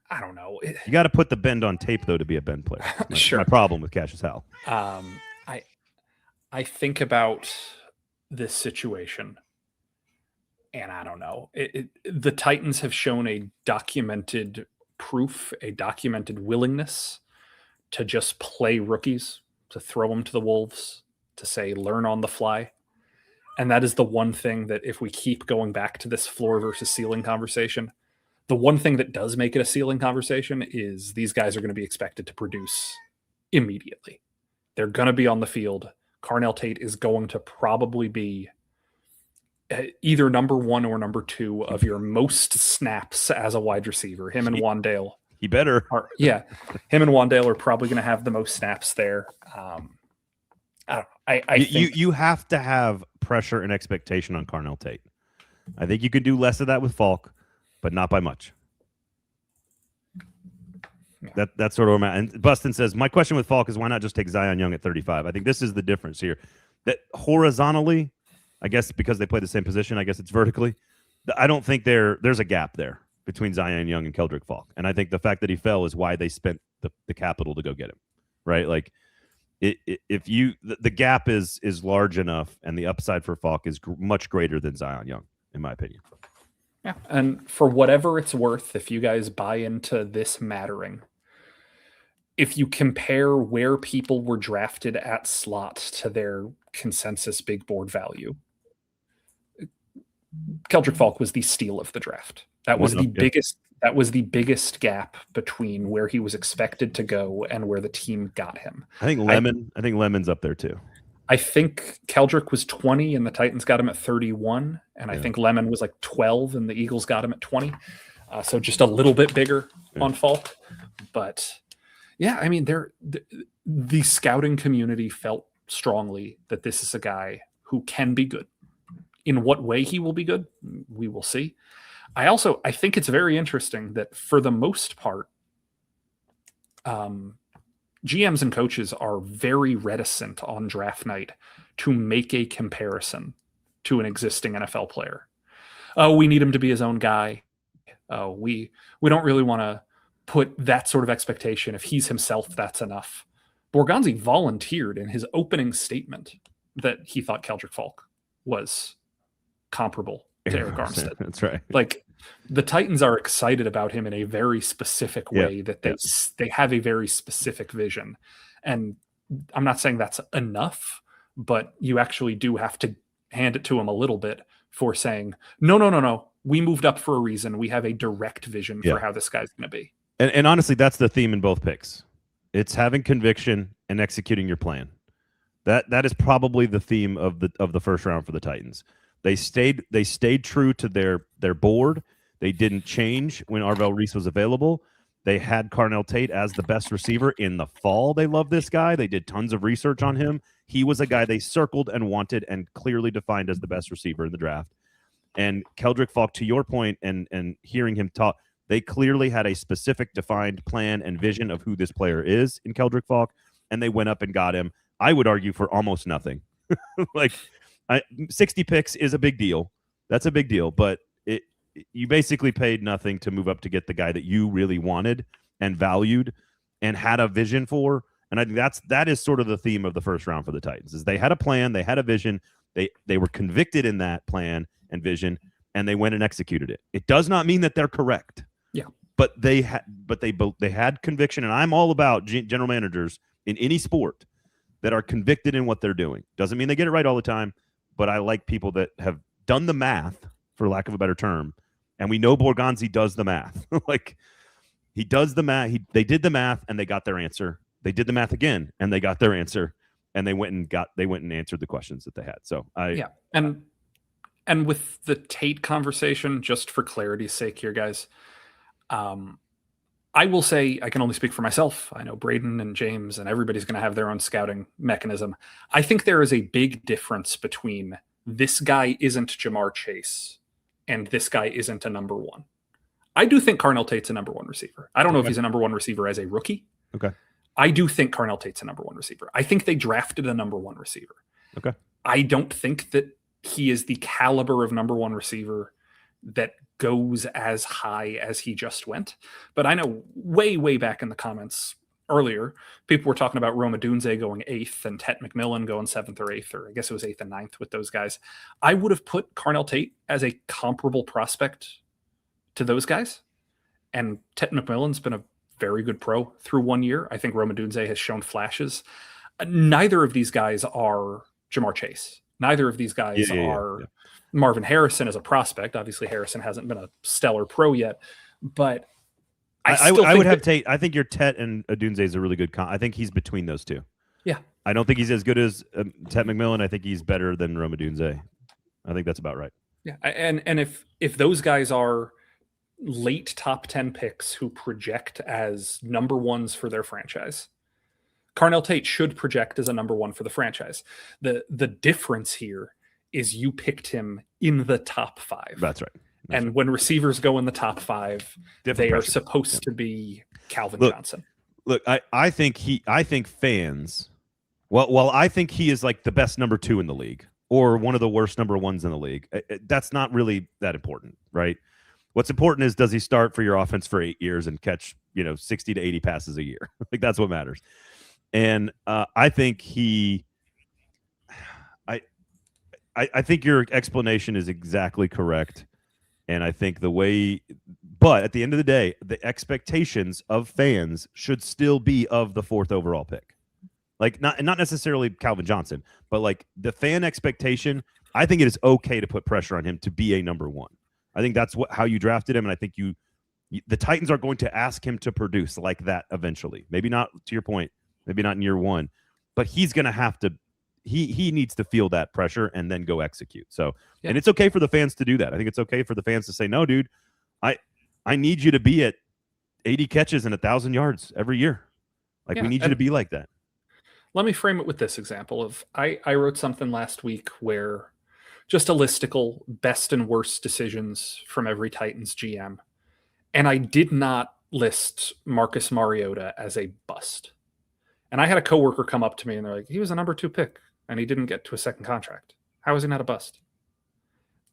I don't know.
You got to put the bend on tape, though, to be a bend player.
Sure.
My problem with Cassius Howell.
I think about this situation, and I don't know. The Titans have shown a documented proof, a documented willingness to just play rookies, to throw them to the wolves, to say learn on the fly. And that is the one thing that, if we keep going back to this floor versus ceiling conversation, the one thing that does make it a ceiling conversation is these guys are going to be expected to produce immediately. They're going to be on the field. Carnell Tate is going to probably be either number 1 or number 2 of your most snaps as a wide receiver. Him and Wandale.
He better.
Him and Wandale are probably going to have the most snaps there. I think
you have to have pressure and expectation on Carnell Tate. I think you could do less of that with Faulk, but not by much. Yeah. That's sort of where I'm at. And Bustin says, my question with Faulk is why not just take Zion Young at 35? I think this is the difference here. That horizontally, I guess because they play the same position, I guess it's vertically. I don't think there's a gap there between Zion Young and Keldric Faulk. And I think the fact that he fell is why they spent the capital to go get him, right? Like, the gap is large enough, and the upside for Faulk is much greater than Zion Young, in my opinion.
Yeah, and for whatever it's worth, if you guys buy into this mattering, if you compare where people were drafted at slot to their consensus big board value, Keldric Faulk was the steal of the draft. That was the biggest. That was the biggest gap between where he was expected to go and where the team got him.
I think Lemon's up there too.
I think Keldric was 20 and the Titans got him at 31. And I think Lemon was like 12 and the Eagles got him at 20. So just a little bit bigger on Faulk. But yeah, I mean, the scouting community felt strongly that this is a guy who can be good. In what way he will be good, we will see. I think it's very interesting that for the most part, GMs and coaches are very reticent on draft night to make a comparison to an existing NFL player. Oh, we need him to be his own guy. Oh, we don't really want to put that sort of expectation. If he's himself, that's enough. Borgonzi volunteered in his opening statement that he thought Keldric Faulk was comparable to Eric Armstead.
That's right.
Like, the Titans are excited about him in a very specific way, that they have a very specific vision. And I'm not saying that's enough, but you actually do have to hand it to him a little bit for saying, no. We moved up for a reason. We have a direct vision for how this guy's going to be.
And honestly, that's the theme in both picks. It's having conviction and executing your plan. That is probably the theme of the first round for the Titans. They stayed true to their board. They didn't change when Arvell Reese was available. They had Carnell Tate as the best receiver in the fall. They love this guy. They did tons of research on him. He was a guy they circled and wanted and clearly defined as the best receiver in the draft. And Keldric Faulk, to your point, and hearing him talk, they clearly had a specific defined plan and vision of who this player is in Keldric Faulk, and they went up and got him, I would argue, for almost nothing. 60 picks is a big deal. That's a big deal, but you basically paid nothing to move up to get the guy that you really wanted and valued and had a vision for. And I think that is sort of the theme of the first round for the Titans, is they had a plan, they had a vision, they were convicted in that plan and vision, and they went and executed it. It does not mean that they're correct.
Yeah.
But they had conviction, and I'm all about general managers in any sport that are convicted in what they're doing. Doesn't mean they get it right all the time, but I like people that have done the math, for lack of a better term, and we know Borgonzi does the math. Like, he does the math. They did the math, and they got their answer. They did the math again, and they got their answer, and they went and answered the questions that they had. So
and with the Tate conversation, just for clarity's sake here, guys, I will say, I can only speak for myself. I know Braden and James and everybody's going to have their own scouting mechanism. I think there is a big difference between this guy isn't Jamar Chase and this guy isn't a number one. I do think Carnell Tate's a number one receiver. I don't know if he's a number one receiver as a rookie.
Okay.
I do think Carnell Tate's a number one receiver. I think they drafted a number one receiver.
Okay.
I don't think that he is the caliber of number one receiver that goes as high as he just went. But I know way back in the comments earlier, people were talking about Rome Odunze going 8th and Tet McMillan going 7th or 8th, or I guess it was 8th and 9th with those guys. I would have put Carnell Tate as a comparable prospect to those guys. And Tet McMillan's been a very good pro through 1 year. I think Rome Odunze has shown flashes. Neither of these guys are Jamar Chase. Neither of these guys are Marvin Harrison as a prospect. Obviously, Harrison hasn't been a stellar pro yet, but I would have
Tate. I think your Tet and Odunze is a really good I think he's between those two.
Yeah.
I don't think he's as good as Tet McMillan. I think he's better than Rome Odunze. I think that's about right.
Yeah. And if those guys are late top 10 picks who project as number ones for their franchise, Carnell Tate should project as a number one for the franchise. The difference here is you picked him in the top 5.
That's right.
And when receivers go in the top 5, they are supposed to be Calvin Johnson.
Look, I think fans. Well, I think he is like the best number 2 in the league, or one of the worst number 1s in the league. That's not really that important, right? What's important is, does he start for your offense for 8 years and catch 60 to 80 passes a year? Like, that's what matters. And I think I think your explanation is exactly correct. And I think but at the end of the day, the expectations of fans should still be of the 4th overall pick. Like, not necessarily Calvin Johnson, but like the fan expectation, I think it is okay to put pressure on him to be a number 1. I think that's how you drafted him. And I think the Titans are going to ask him to produce like that eventually. Maybe not, to your point, maybe not in year 1, but he's going to have to, he needs to feel that pressure and then go execute. So, and it's okay for the fans to do that. I think it's okay for the fans to say, no, dude, I need you to be at 80 catches and 1,000 yards every year. Like, we need you to be like that.
Let me frame it with this example of, I wrote something last week where just a listicle best and worst decisions from every Titans GM. And I did not list Marcus Mariota as a bust. And I had a coworker come up to me and they're like, he was a number 2 pick and he didn't get to a second contract. How is he not a bust?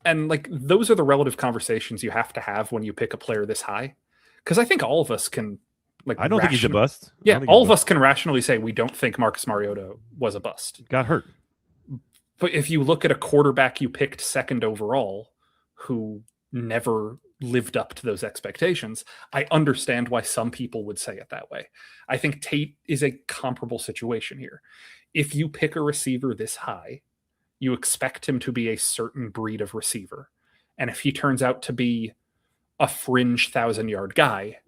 And like, those are the relative conversations you have to have when you pick a player this high. Because I think all of us can, like,
I don't think he's a bust.
Yeah, all of us can rationally say we don't think Marcus Mariota was a bust.
Got hurt.
But if you look at a quarterback you picked 2nd overall who never lived up to those expectations, I understand why some people would say it that way. I think Tate is a comparable situation here. If you pick a receiver this high, you expect him to be a certain breed of receiver. And if he turns out to be a fringe 1,000-yard guy,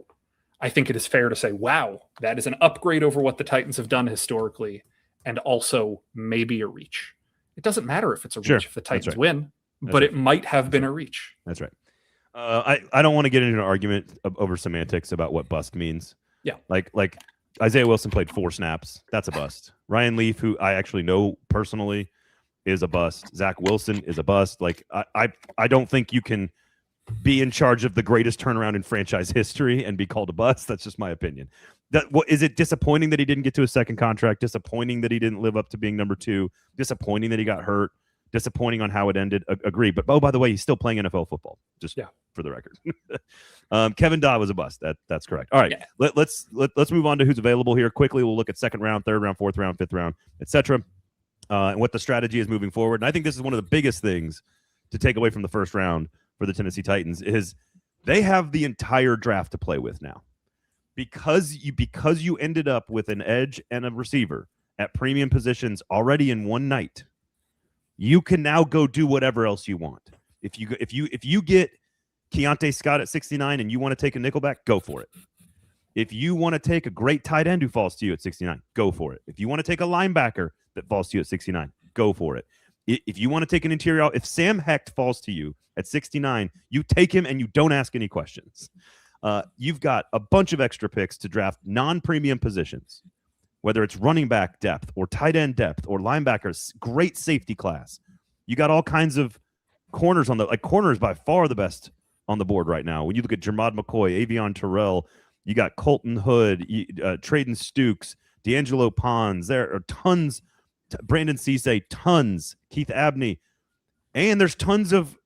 I think it is fair to say, wow, that is an upgrade over what the Titans have done historically, and also maybe a reach. It doesn't matter if it's a reach if the Titans win, but it might have been a reach.
That's right. I don't want to get into an argument over semantics about what bust means.
Yeah.
Like Isaiah Wilson played 4 snaps. That's a bust. Ryan Leaf, who I actually know personally, is a bust. Zach Wilson is a bust. Like, I don't think you can be in charge of the greatest turnaround in franchise history and be called a bust. That's just my opinion. Is it disappointing that he didn't get to a second contract? Disappointing that he didn't live up to being number 2? Disappointing that he got hurt? Disappointing on how it ended? Agree. But, oh, by the way, he's still playing NFL football, just for the record. Kevin Dodd was a bust. That's correct. All right, let's move on to who's available here. Quickly, we'll look at 2nd round, 3rd round, 4th round, 5th round, etc., and what the strategy is moving forward. And I think this is one of the biggest things to take away from the 1st round for the Tennessee Titans is they have the entire draft to play with now. because you ended up with an edge and a receiver at premium positions already in one night, you can now go do whatever else you want. If you get Keontae Scott at 69 and you want to take a nickelback, go for it. If you want to take a great tight end who falls to you at 69, go for it. If you want to take a linebacker that falls to you at 69, go for it. If you want to take an interior, if Sam Hecht falls to you at 69, you take him and you don't ask any questions. You've got a bunch of extra picks to draft non-premium positions, whether it's running back depth or tight end depth or linebackers, great safety class. You got all kinds of corners corners by far the best on the board right now. When you look at Jermod McCoy, Avion Terrell, you got Colton Hood, Traden Stukes, D'Angelo Pons. There are tons. Brandon Cisse, tons. Keith Abney, and there's tons of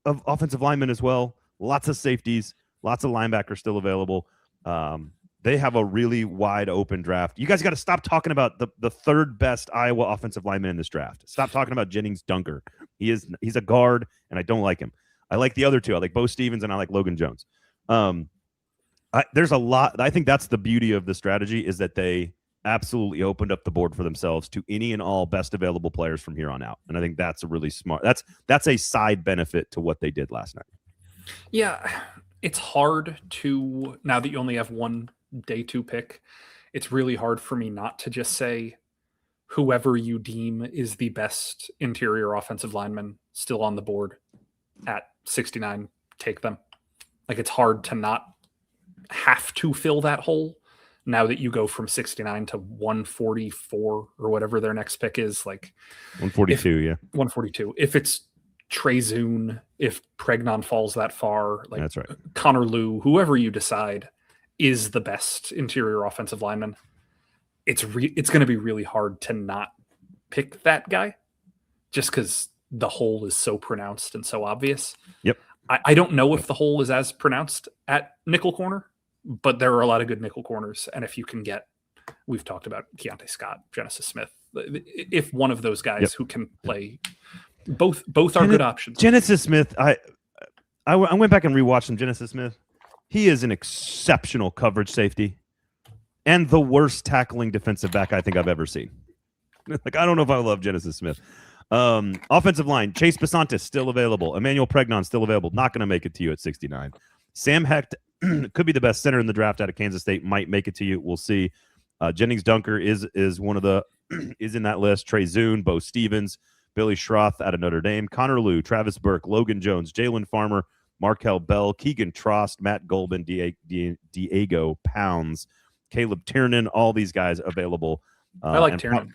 offensive linemen as well. Lots of safeties, lots of linebackers still available. They have a really wide open draft. You guys got to stop talking about the third best Iowa offensive lineman in this draft. Stop talking about Jennings Dunker. He's a guard, and I don't like him. I like the other two. I like Bo Stevens and I like Logan Jones. There's a lot. I think that's the beauty of the strategy, is that they absolutely opened up the board for themselves to any and all best available players from here on out. And I think that's a really smart. That's a side benefit to what they did last night.
Yeah, it's hard to, now that you only have one day 2 pick, it's really hard for me not to just say whoever you deem is the best interior offensive lineman still on the board at 69, take them. Like, it's hard to not have to fill that hole now that you go from 69 to 144 or whatever their next pick is. Like
142,
142. If it's Trey Zune, if Pregnon falls that far, like
that's right.
Connor Lew, whoever you decide is the best interior offensive lineman, it's going to be really hard to not pick that guy just because the hole is so pronounced and so obvious.
Yep.
I don't know if the hole is as pronounced at nickel corner, but there are a lot of good nickel corners. And if you can get, we've talked about Keontae Scott, Genesis Smith, if one of those guys who can play, both are good options.
Genesis Smith, I went back and rewatched some Genesis Smith. He is an exceptional coverage safety and the worst tackling defensive back I think I've ever seen. Like, I don't know if I love Genesis Smith. Offensive line, Chase Basantis still available. Emmanuel Pregnon still available. Not going to make it to you at 69. Sam Hecht could be the best center in the draft out of Kansas State. Might make it to you. We'll see. Jennings Dunker is one of the is in that list. Trey Zune, Bo Stevens, Billy Schroth out of Notre Dame, Connor Lew, Travis Burke, Logan Jones, Jalen Farmer, Markel Bell, Keegan Trost, Matt Golden, Diego Pounds, Caleb Tiernan. All these guys available.
I like Tiernan.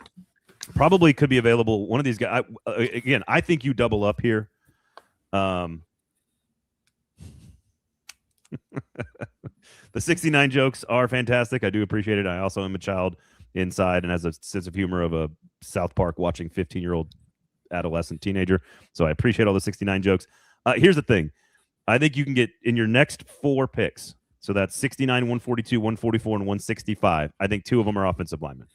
Probably could be available. One of these guys. Again, I think you double up here. The 69 jokes are fantastic. I do appreciate it. I also am a child inside and has a sense of humor of a South Park watching 15-year-old adolescent teenager. So I appreciate all the 69 jokes. Here's the thing. I think you can get in your next 4 picks. So that's 69, 142, 144, and 165. I think 2 of them are offensive linemen.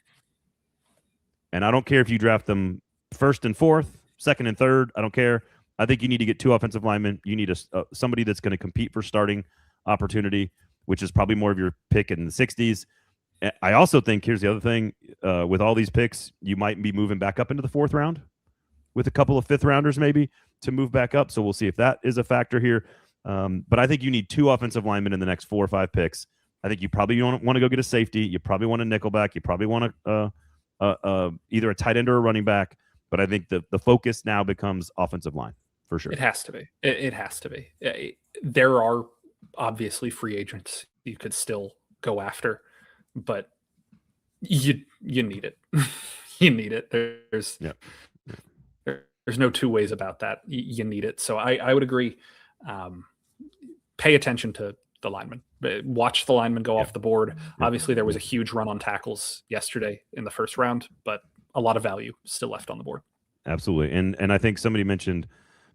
And I don't care if you draft them 1st and 4th, 2nd and 3rd. I don't care. I think you need to get 2 offensive linemen. You need somebody that's going to compete for starting opportunity, which is probably more of your pick in the 60s. I also think, here's the other thing, with all these picks, you might be moving back up into the 4th round with a couple of 5th rounders maybe to move back up. So we'll see if that is a factor here. But I think you need 2 offensive linemen in the next 4 or 5 picks. I think you probably want to go get a safety. You probably want a nickelback. You probably want either a tight end or a running back. But I think the focus now becomes offensive line for sure.
It has to be. It has to be. There are obviously free agents you could still go after, but you need it. You need it. There's no 2 ways about that. You need it. So I would agree. Pay attention to the linemen. Watch the linemen go off the board. Obviously, there was a huge run on tackles yesterday in the 1st round, but a lot of value still left on the board.
Absolutely. And I think somebody mentioned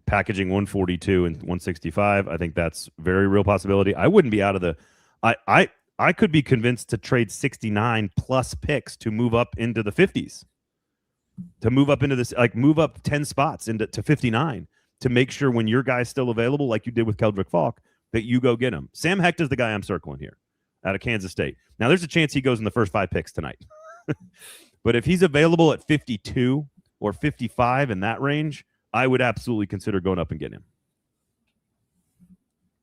packaging 142 and 165. I think that's very real possibility. I wouldn't be out of the I could be convinced to trade 69 plus picks to move up into the 50s. To move up into this, like move up 10 spots into to 59 to make sure when your guy's still available, like you did with Keldric Faulk, that you go get him. Sam Hecht is the guy I'm circling here. out of Kansas State. Now, there's a chance he goes in the first 5 picks tonight. But if he's available at 52 or 55 in that range, I would absolutely consider going up and getting him.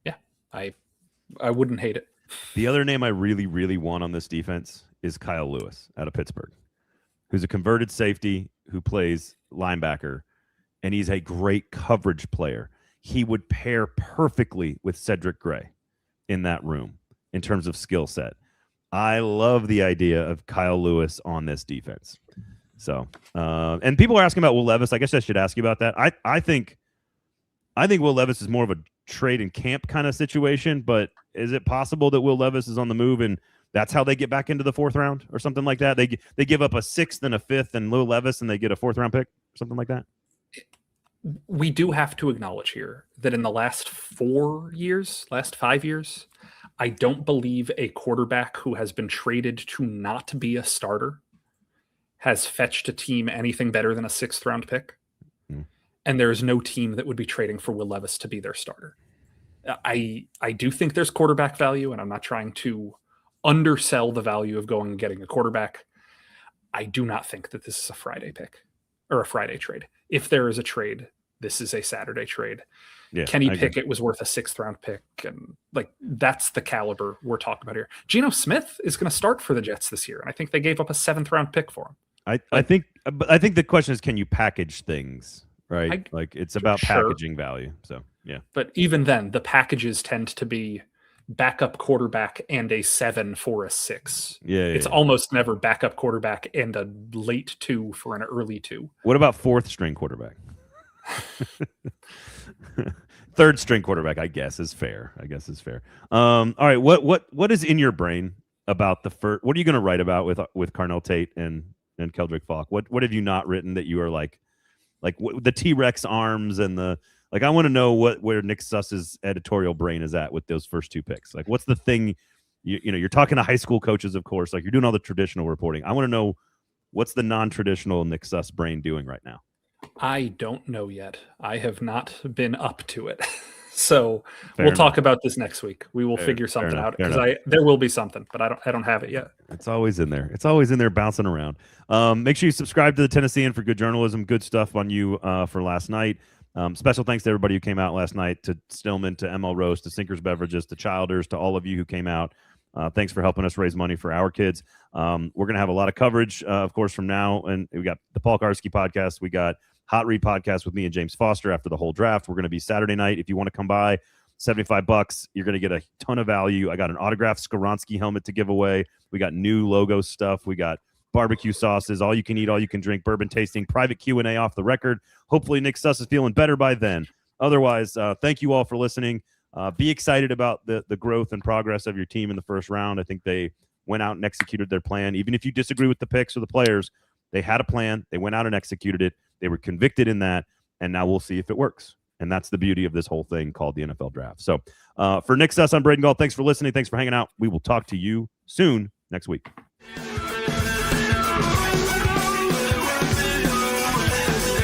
Yeah, I wouldn't hate it.
The other name I really, really want on this defense is Kyle Lewis out of Pittsburgh, who's a converted safety who plays linebacker, and he's a great coverage player. He would pair perfectly with Cedric Gray in that room in terms of skill set. I love the idea of Kyle Lewis on this defense. So, and people are asking about Will Levis. I guess I should ask you about that. I think Will Levis is more of a trade and camp kind of situation, but is it possible that Will Levis is on the move and that's how they get back into the 4th round or something like that? They give up a 6th and a 5th and Will Levis and they get a 4th round pick, something like that?
We do have to acknowledge here that in the last 5 years, I don't believe a quarterback who has been traded to not be a starter has fetched a team anything better than a 6th round pick. And there is no team that would be trading for Will Levis to be their starter. I do think there's quarterback value, and I'm not trying to undersell the value of going and getting a quarterback. I do not think that this is a Friday pick or a Friday trade. If there is a trade, this is a Saturday trade.
Yeah,
Kenny Pickett was worth a 6th round pick, and like that's the caliber we're talking about here. Geno Smith is going to start for the Jets this year, and I think they gave up a 7th round pick for him.
I think the question is, can you package things? Right, like it's about packaging value. So yeah,
but even then, the packages tend to be backup quarterback and a 7 for a 6. It's almost never backup quarterback and a late 2 for an early 2.
What about 4th string quarterback? 3rd string quarterback, I guess is fair. All right, what is in your brain about the first? What are you going to write about with Carnell Tate and Keldric Faulk? What have you not written that you are like the T-Rex arms and the like? I want to know where Nick Suss's editorial brain is at with those first 2 picks. Like, what's the thing? You're talking to high school coaches, of course. Like, you're doing all the traditional reporting. I want to know what's the non-traditional Nick Suss brain doing right now.
I don't know yet. I have not been up to it. So we'll talk about this next week. We will figure something out because there will be something, but I don't have it yet. It's
always in there. It's always in there bouncing around. Make sure you subscribe to the Tennessean for good journalism. Good stuff on you for last night. Special thanks to everybody who came out last night, to Stillman, to ML Rose, to Sinkers Beverages, to Childers, to all of you who came out. Thanks for helping us raise money for our kids. We're going to have a lot of coverage, of course, from now. And we got the Paul Karski podcast. We got Hot Read podcast with me and James Foster after the whole draft. We're going to be Saturday night. If you want to come by, $75. You're going to get a ton of value. I got an autographed Skoronski helmet to give away. We got new logo stuff. We got barbecue sauces, all you can eat, all you can drink, bourbon tasting, private Q&A off the record. Hopefully Nick Suss is feeling better by then. Otherwise, thank you all for listening. Be excited about the growth and progress of your team in the first round. I think they went out and executed their plan. Even if you disagree with the picks or the players, they had a plan. They went out and executed it. They were convicted in that, and now we'll see if it works. And that's the beauty of this whole thing called the NFL draft. So for Nick Suss, I'm Braden Gall. Thanks for listening. Thanks for hanging out. We will talk to you soon next week.